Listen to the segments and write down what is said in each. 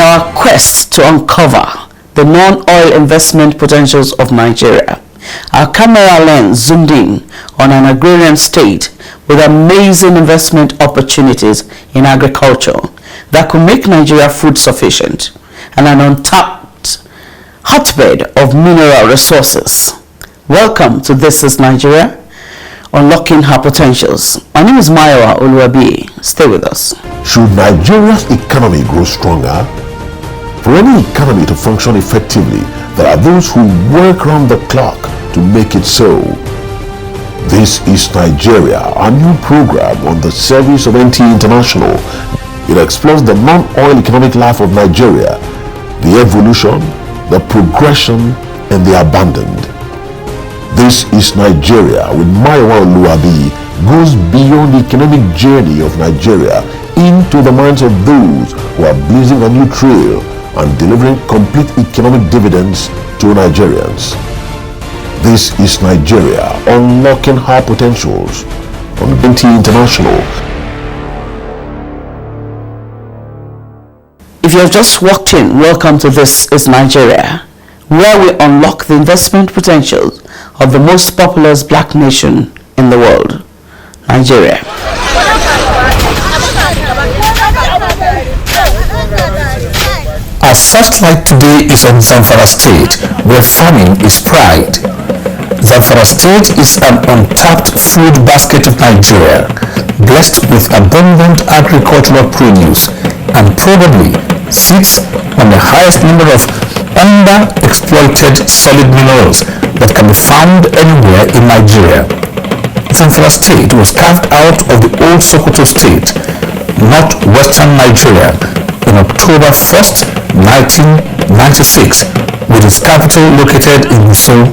our quest to uncover the non-oil investment potentials of Nigeria, our camera lens zoomed in on an agrarian state with amazing investment opportunities in agriculture that could make Nigeria food sufficient and an untapped hotbed of mineral resources. Welcome to This is Nigeria, Unlocking Her Potentials. My name is Maiwa Oluwabi. Stay with us. Should Nigeria's economy grow stronger? For any economy to function effectively, there are those who work around the clock to make it so. This is Nigeria, a new program on the service of NT International. It explores the non-oil economic life of Nigeria, the evolution, the progression, and the abandoned. This is Nigeria with Maiwa Oluwabi goes beyond the economic journey of Nigeria into the minds of those who are blazing a new trail and delivering complete economic dividends to Nigerians. This is Nigeria, unlocking her potentials on NT International. If you have just walked in, welcome to This is Nigeria, where we unlock the investment potentials of the most populous black nation in the world, Nigeria. Our searchlight today is on Zamfara State, where farming is pride. Zamfara State is an untapped food basket of Nigeria, blessed with abundant agricultural produce, and probably sits on the highest number of underexploited solid minerals that can be found anywhere in Nigeria. Zamfara State was carved out of the old Sokoto State, northwestern Nigeria, on October 1st, 1996, with its capital located in Misau.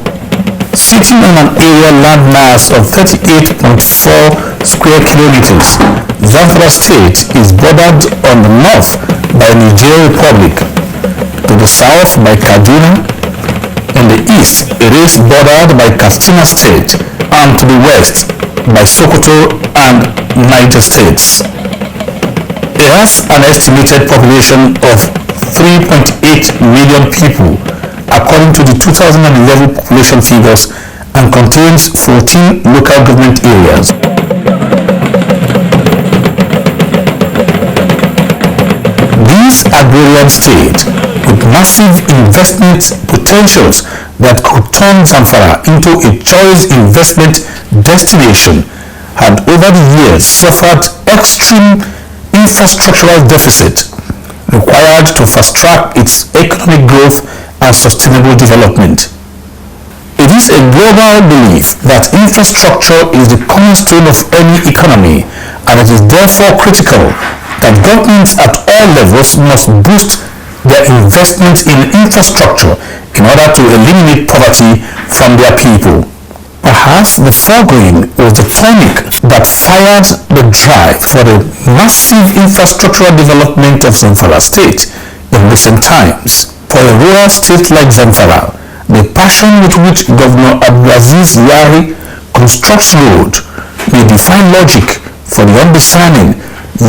Sitting on an area landmass of 38.4 square kilometers, Zamfara State is bordered on the north by Niger Republic, to the south by Kaduna, in the east it is bordered by Katsina State, and to the west by Sokoto and Niger States. It has an estimated population of 3.8 million people according to the 2011 population figures, and contains 14 local government areas. This agrarian state, with massive investment potentials that could turn Zamfara into a choice investment destination, had over the years suffered extreme infrastructural deficit required to fast-track its economic growth and sustainable development. It is a global belief that infrastructure is the cornerstone of any economy, and it is therefore critical that governments at all levels must boost their investment in infrastructure in order to eliminate poverty from their people. Perhaps the foregoing was the tonic that fired the drive for the massive infrastructural development of Zamfara State in recent times. For a rural state like Zamfara, the passion with which Governor Abdulaziz Yari constructs road may defy logic for the undiscerning,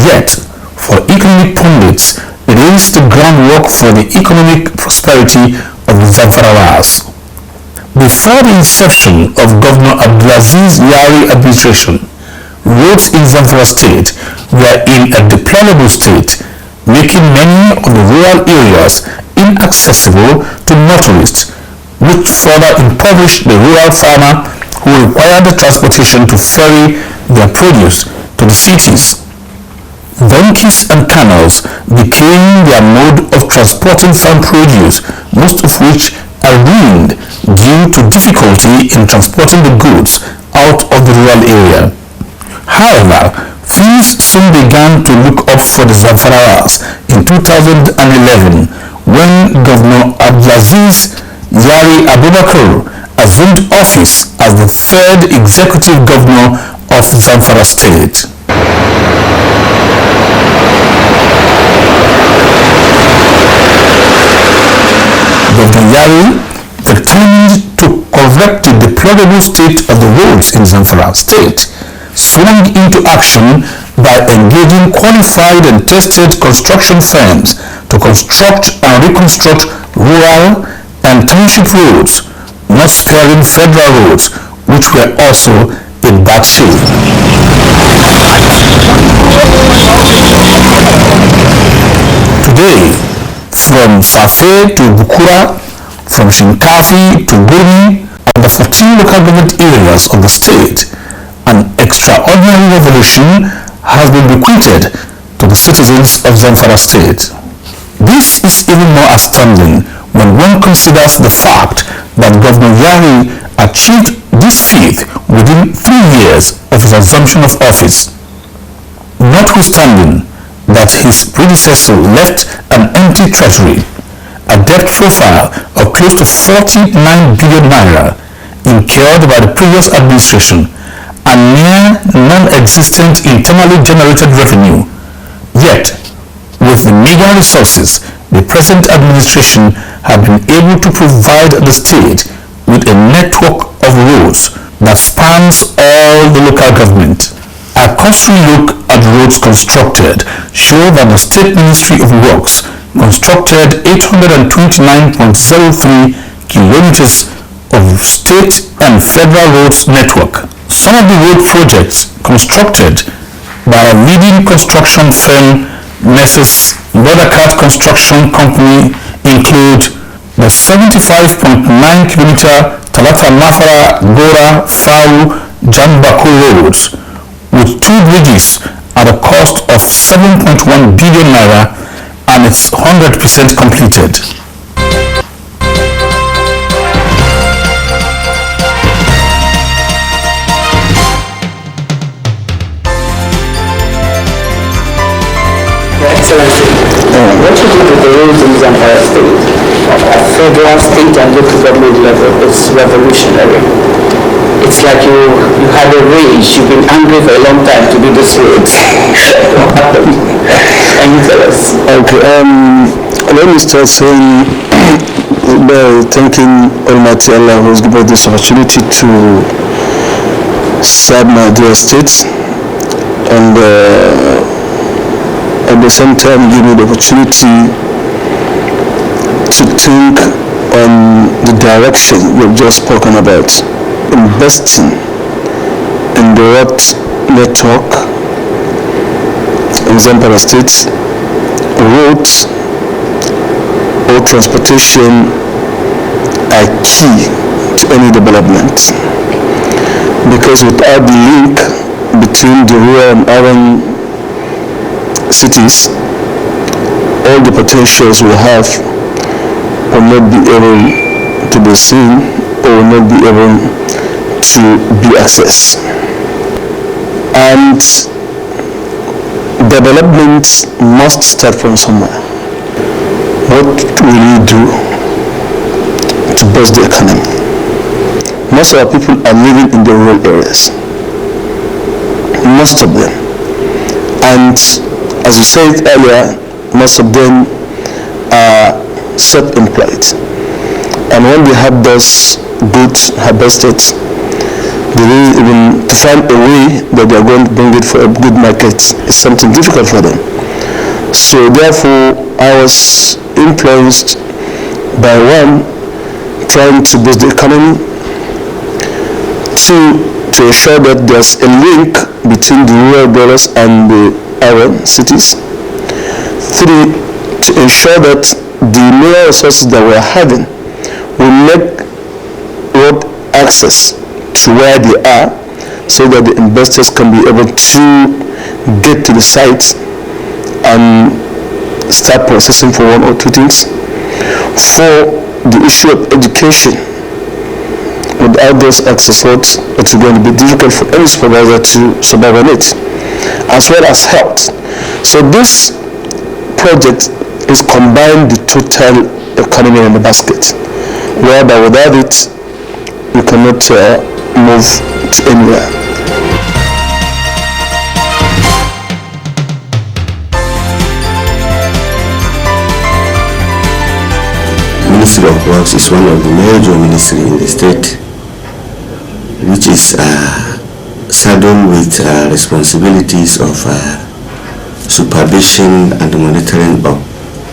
yet for economic pundits, it is the groundwork for the economic prosperity of the Zamfarawars. Before the inception of Governor Abdulaziz Yari administration, roads in Zamfara State were in a deplorable state, making many of the rural areas inaccessible to motorists, which further impoverished the rural farmer who required the transportation to ferry their produce to the cities. Donkeys and camels became their mode of transporting farm produce, most of which are ruined due to difficulty in transporting the goods out of the rural area. However, things soon began to look up for the Zamfarawars in 2011 when Governor Abdulaziz Yari Abubakar assumed office as the third executive governor of Zamfara State. Governor Yari, determined to correct the deplorable state of the roads in Zamfara State, saw sprung into action by engaging qualified and tested construction firms to construct and reconstruct rural and township roads, not sparing federal roads, which were also in bad shape. Today, from Safe to Bukura, from Shinkafi to Gurmi, and the 14 local government areas of the state, an extraordinary revolution has been bequeathed to the citizens of Zamfara state. This is even more astounding when one considers the fact that Governor Yari achieved this feat within 3 years of his assumption of office. Notwithstanding that his predecessor left an empty treasury, a debt profile of close to 49 billion naira incurred by the previous administration, and near non-existent internally generated revenue. Yet, with the meager resources, the present administration have been able to provide the state with a network of roads that spans all the local government. A cursory look at roads constructed show that the State Ministry of Works constructed 829.03 kilometers of state and federal roads network. Some of the road projects constructed by a leading construction firm, Messrs. Bordercat Construction Company, include the 75.9-kilometer Talata-Mafara-Gora-Fau Jambako roads, with 2 bridges at a cost of 7.1 billion naira, and it's 100% completed. Excellency, what you do with the roads in Zamfara state, at federal, state and local government level, is revolutionary. It's like you had a rage, you've been angry for a long time to do this roads. What happened? Can you tell us? Okay, let me start saying by thanking Almighty Allah who has given us this opportunity to serve my dear state, and at the same time give me the opportunity to think on the direction we've just spoken about, investing in the road network in Zamfara state. Roads or transportation are key to any development, because without the link between the rural and urban cities, all the potentials we have will not be able to be seen or will not be able to be accessed. And development must start from somewhere. What will we do to boost the economy? Most of our people are living in the rural areas, most of them, and as you said earlier, most of them are self-employed, and when they have those goods harvested, they don't even to find a way that they are going to bring it for a good market is something difficult for them. So therefore, I was influenced by one, trying to boost the economy, two, to ensure that there's a link between the rural areas and the urban cities, three, to ensure that the mineral resources that we're having will make road access to where they are, so that the investors can be able to get to the site and start processing for one or two things. For the issue of education, without those access roads, it's going to be difficult for any supervisor to survive on it, as well as health. So this project is combined the total economy in the basket, whereby without it, you cannot move to anywhere. Ministry of Works is one of the major ministries in the state, which is saddled with responsibilities of supervision and monitoring of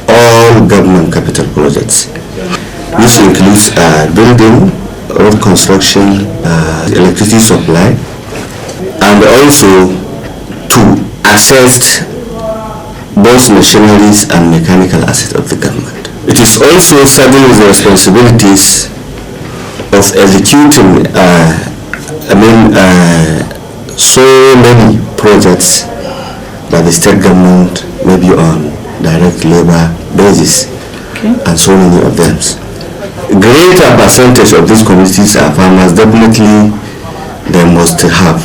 all government capital projects, which includes building, road construction, electricity supply, and also to assess both machineries and mechanical assets of the government. It is also saddled with the responsibilities of executing so many projects by the state government, maybe on direct labor basis, and so many of them. Greater percentage of these communities are farmers. Definitely they must have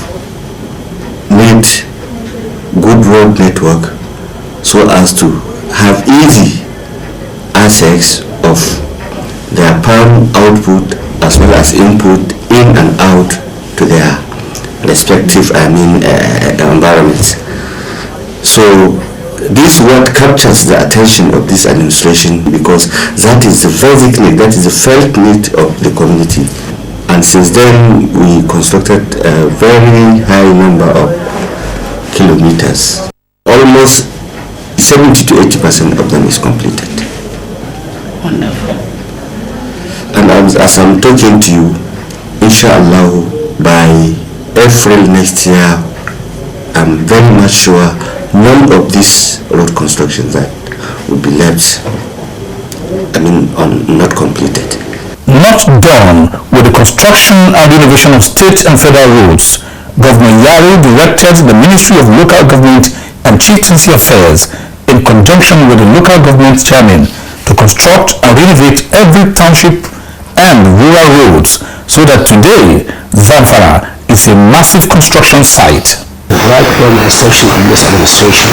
need good road network so as to have easy access of their farm output as well as input in and out to their respective environments. So this work captures the attention of this administration because that is the basic need, that is the felt need of the community. And since then we constructed a very high number of kilometers. Almost 70 to 80% of them is completed. Wonderful. And as I'm talking to you, inshallah, by April next year, I'm very much sure none of these road constructions that would be left, not completed. Not done with the construction and renovation of state and federal roads, Governor Yari directed the Ministry of Local Government and Chieftaincy Affairs, in conjunction with the local government chairman, to construct and renovate every township and rural roads so that today Zamfara is a massive construction site. Right from the inception of this administration,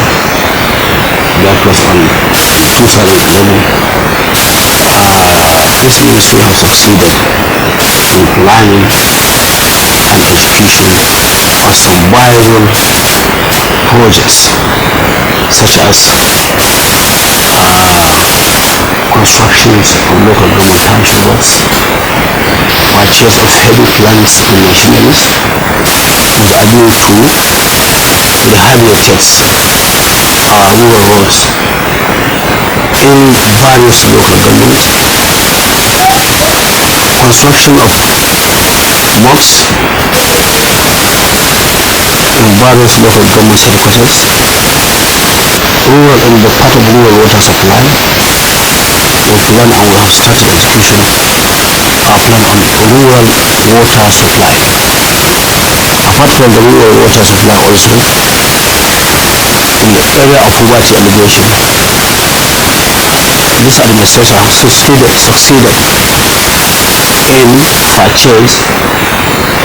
that was on 2011, this ministry has succeeded in planning and execution of some vital projects such as constructions of local government township roads, purchase of heavy plants and machineries with a view to rehabilitate our rural roads in various local governments, construction of mosques in various local government headquarters, rural and the part of rural water supply. We plan and we have started execution our plan on rural water supply. Apart from the rural water supply also, in the area of poverty alleviation, this administration has succeeded in purchase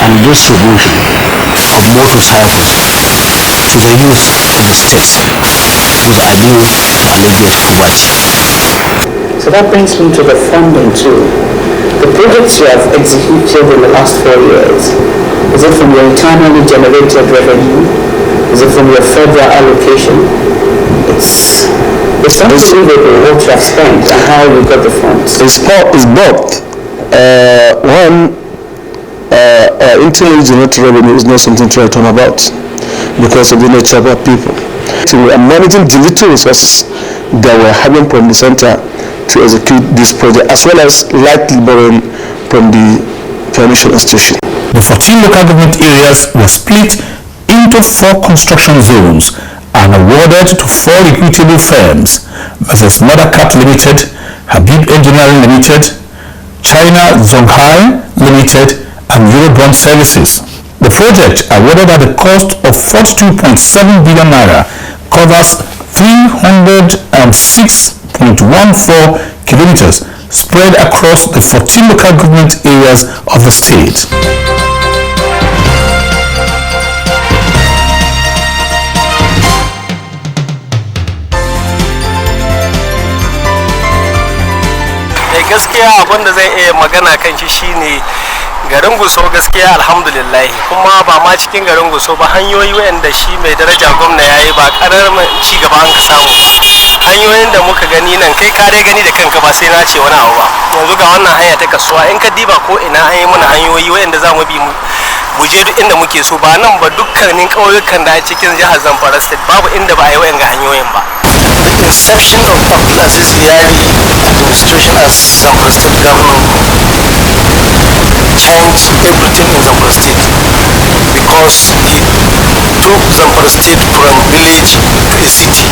and distribution of motorcycles to the youth of the states with a view to alleviate poverty. So that brings me to the funding too. The projects you have executed in the last 4 years, is it from your internally generated revenue? Is it from your federal allocation? It's unbelievable what you have spent and how you got the funds. It's both. Internally generated revenue is not something to return about because of the nature of our people. So we are managing the little resources that we're having from the center to execute this project, as well as lightly borrowing from the financial institution. The 14 local government areas were split into 4 construction zones and awarded to 4 reputable firms versus Mothercat Limited, Habib Engineering Limited, China Zonghai Limited, and Eurobond Services. The project, awarded at a cost of 42.7 billion naira, covers 306.14 kilometers spread across the 14 local government areas of the state. gaskiya abin da zai iya magana kan shi shine garin Gusau gaskiya alhamdulillah, kuma ba ma cikin garin Gusau ba, hanyoyi wanda shi mai daraja gwamna yayi ba karamin ci gaba an ka samu. Hanyoyin da muka gani nan kai ka dai gani da kanka ba sai na ce wani abu ba. Yanzu ga wannan hanya ta kasuwa in ka diba ko ina an yi mana hanyoyi wanda za mu bi mu je duk inda muke so, ba nan ba dukkanin ƙauyukan da a cikin jihar Zamfara State babu inda ba a yi wa'in ga hanyoyin ba. The inception of Abdulaziz Yari administration as Zamfara State governor changed everything in Zamfara State because he took Zamfara State from village to a city.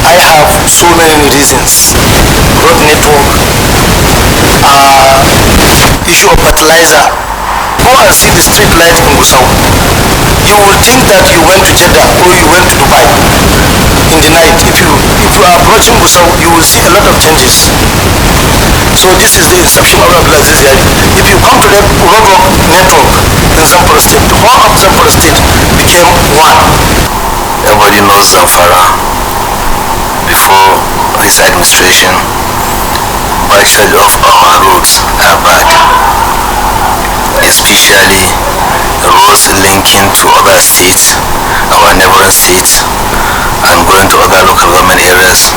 I have so many reasons: road network, issue of fertilizer. Go and see the street light in Gusau. You will think that you went to Jeddah or you went to Dubai in the night. If you are approaching Gusau, you will see a lot of changes. So this is the inception of Abdulaziz Yari. If you come to the road network in Zamfara State, the whole of Zamfara State became one. Everybody knows Zamfara. Before his administration, majority of our roads are bad, especially roads linking to other states, our neighboring states, and going to other local government areas.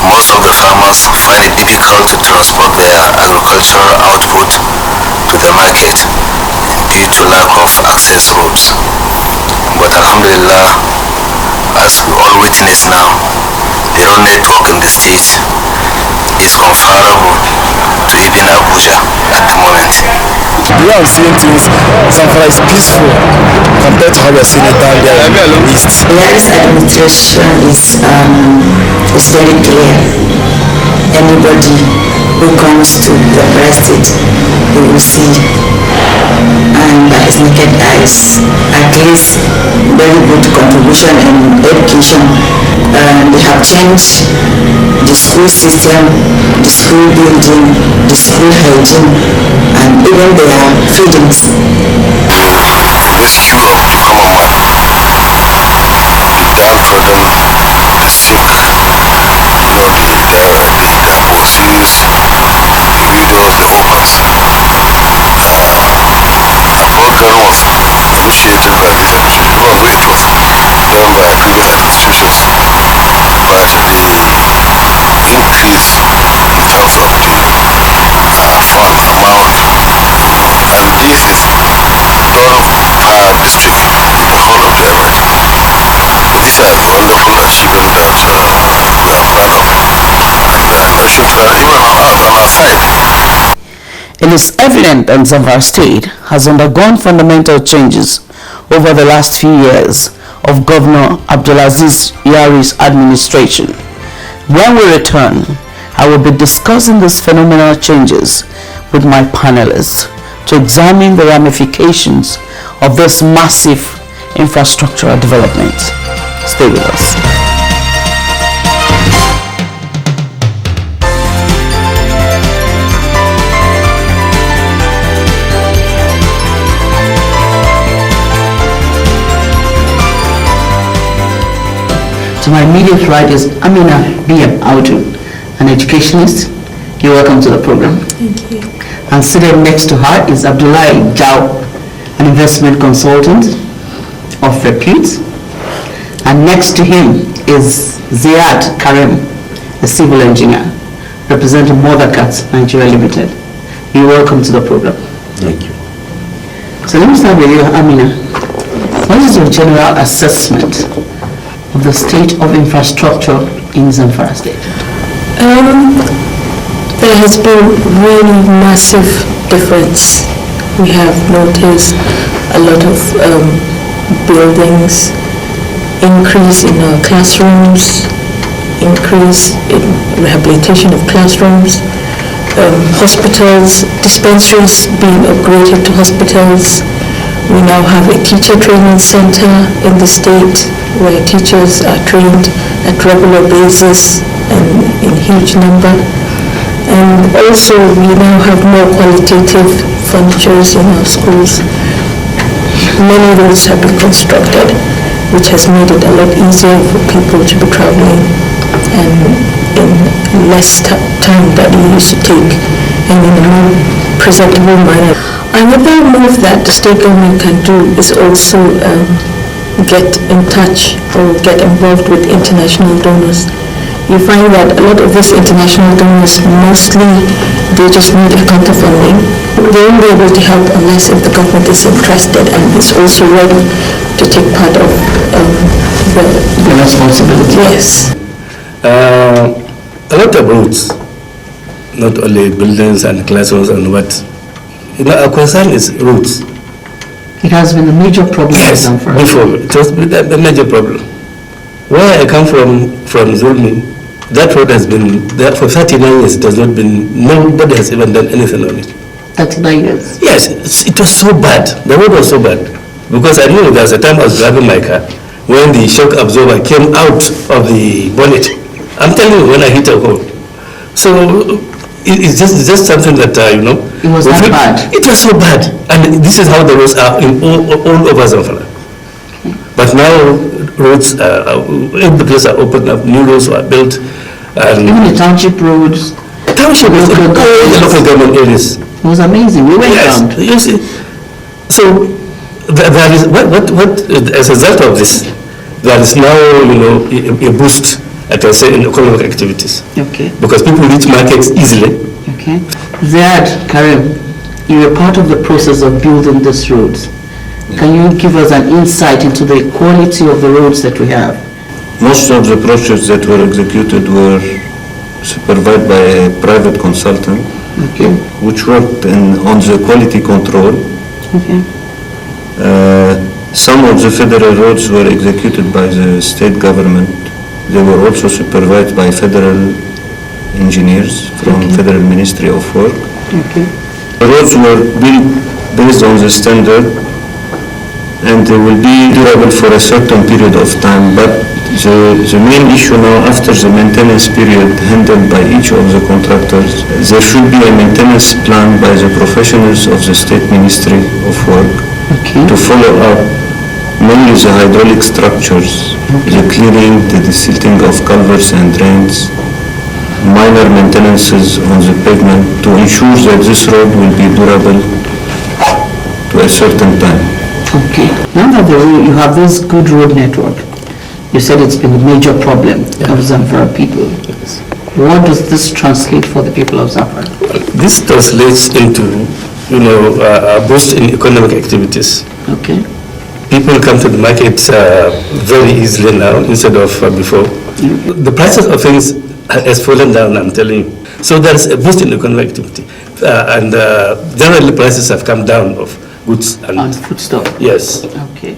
Most of the farmers find it difficult to transport their agricultural output to the market due to lack of access roads. But Alhamdulillah, as we all witness now, the road network in the state is comparable to even Abuja at the moment. The way I'm seeing things, Zamfara is peaceful compared to how we are seeing it down there in the east. Yari's administration is very clear. Anybody who comes to the State, they will see, and by his naked eyes, at least very good contribution in education. They have changed the school system, the school building, the school hygiene, and even their feedings. It's true of the common man. The downtrodden, the sick, the disease, the widows, the orphans. A program was initiated by this administration, although it was done by previous administrations, but the increase in terms of the fund amount and disease a lot of district, the whole of Java. These are wonderful achievements that we are proud of. And I should even on our side. It is evident that Zamfara State has undergone fundamental changes over the last few years of Governor Abdulaziz Yari's administration. When we return, I will be discussing these phenomenal changes with my panelists to examine the ramifications of this massive infrastructural development. Stay with us. To my immediate right is Amina B.M. Audu, an educationist. You're welcome to the program. Thank you. And seated next to her is Abdullahi Jao, an investment consultant of repute. And next to him is Ziad Karim, a civil engineer representing Mothercat Nigeria Limited. You're welcome to the program. Thank you. So let me start with you, Amina. What is your general assessment of the state of infrastructure in Zamfara State? There has been really massive difference. We have noticed a lot of buildings, increase in our classrooms, increase in rehabilitation of classrooms, hospitals, dispensaries being upgraded to hospitals. We now have a teacher training center in the state where teachers are trained at regular basis and in huge number. And also we now have more qualitative furnitures in our schools. Many roads have been constructed, which has made it a lot easier for people to be traveling and in less time that they used to take and in a more presentable manner. Another move that the state government can do is also get in touch or get involved with international donors. you find that a lot of these international donors, mostly they just need a counter funding. They won't be able to help unless if the government is interested and is also ready to take part of the responsibility. Yes. A lot of roads, not only buildings and classrooms and what. Our concern is roads. It has been a major problem. Yes, before it was a major problem. Where I come from Zulmi, that road has been there for 39 years. It has not been, nobody has even done anything on it. 39 years? Yes, it was so bad. The road was so bad. Because I knew there was a time I was driving my car when the shock absorber came out of the bonnet. I'm telling you, when I hit a hole. So it's just something that, It was that bad? It was so bad. And this is how the roads are in all over Zamfara. But now roads, every place are opened up, new roads were built. And even the township roads. Township roads, all the local government areas. It was amazing. We went down. You see. So there is what as a result of this, there is now a boost, I can say, in economic activities. Okay. Because people reach markets easily. Okay. Ziad Karim, you were part of the process of building these roads. Can you give us an insight into the quality of the roads that we have? Most of the projects that were executed were supervised by a private consultant, which worked on the quality control. Okay. Some of the federal roads were executed by the state government. They were also supervised by federal engineers from Federal Ministry of Work. Okay. The roads were built based on the standard, and they will be durable for a certain period of time. But the main issue now, after the maintenance period handled by each of the contractors, there should be a maintenance plan by the professionals of the State Ministry of Work to follow up mainly the hydraulic structures, the clearing, the desilting of culverts and drains, minor maintenances on the pavement to ensure that this road will be durable to a certain time. Okay. Now that you have this good road network, you said it's been a major problem of Zamfara people. Yes. What does this translate for the people of Zamfara? This translates into, a boost in economic activities. Okay. People come to the market very easily now instead of before. The prices of things has fallen down, I'm telling you. So there's a boost in economic activity. And generally prices have come down of goods and foodstuff. Yes. Okay.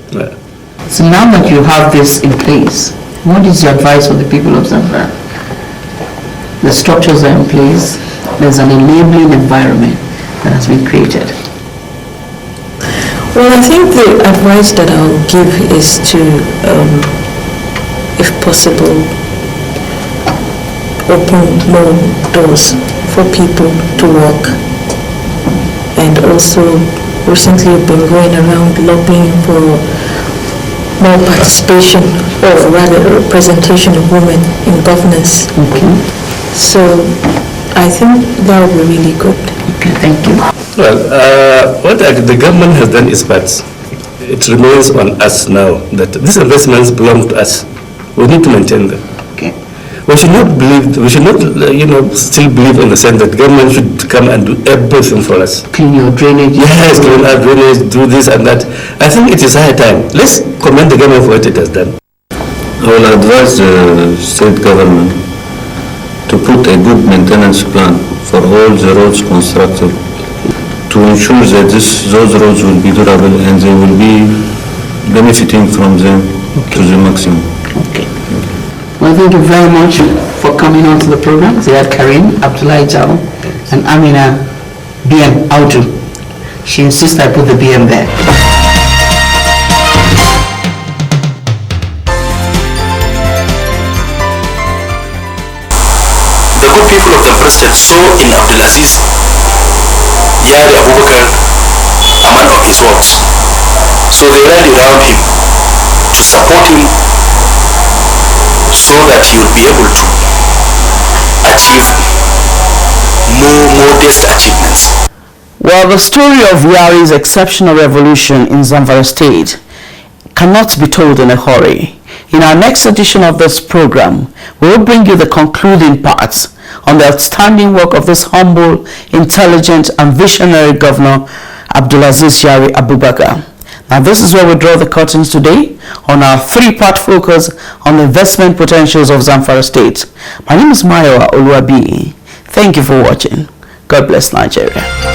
So now that you have this in place, what is your advice for the people of Zamfara? The structures are in place. There's an enabling environment that has been created. Well, I think the advice that I'll give is to, if possible, open more doors for people to work. And also, recently we've been going around lobbying for more participation, or rather representation of women in governance. Okay. So I think that would be really good. Okay, thank you. Well, what the government has done is parts. It remains on us now that these investments belong to us. We need to maintain them. Okay. We should not still believe in the sense that government should come and do everything for us. Clean your drainage. Yes, clean our drainage, do this and that. I think it is high time. Let's commend the government for what it has done. I will advise the state government to put a good maintenance plan for all the roads constructed to ensure that those roads will be durable and they will be benefiting from them to the maximum. Okay. Well, thank you very much for coming on to the program. Ziad Karim, Abdullahi Jao, and Amina BM Audu. She insists I put the BM there. The good people of Zamfara State saw in Abdulaziz Yari Abubakar a man of his words. So they rallied around him to support him so that he would be able to achieve more modest achievements. Well, the story of Yari's exceptional revolution in Zamfara State cannot be told in a hurry. In our next edition of this program, we will bring you the concluding parts on the outstanding work of this humble, intelligent and visionary Governor Abdulaziz Yari Abubakar. Now this is where we draw the curtains today on our three-part focus on the investment potentials of Zamfara State. My name is Mayowa Oluwabi. Thank you for watching. God bless Nigeria.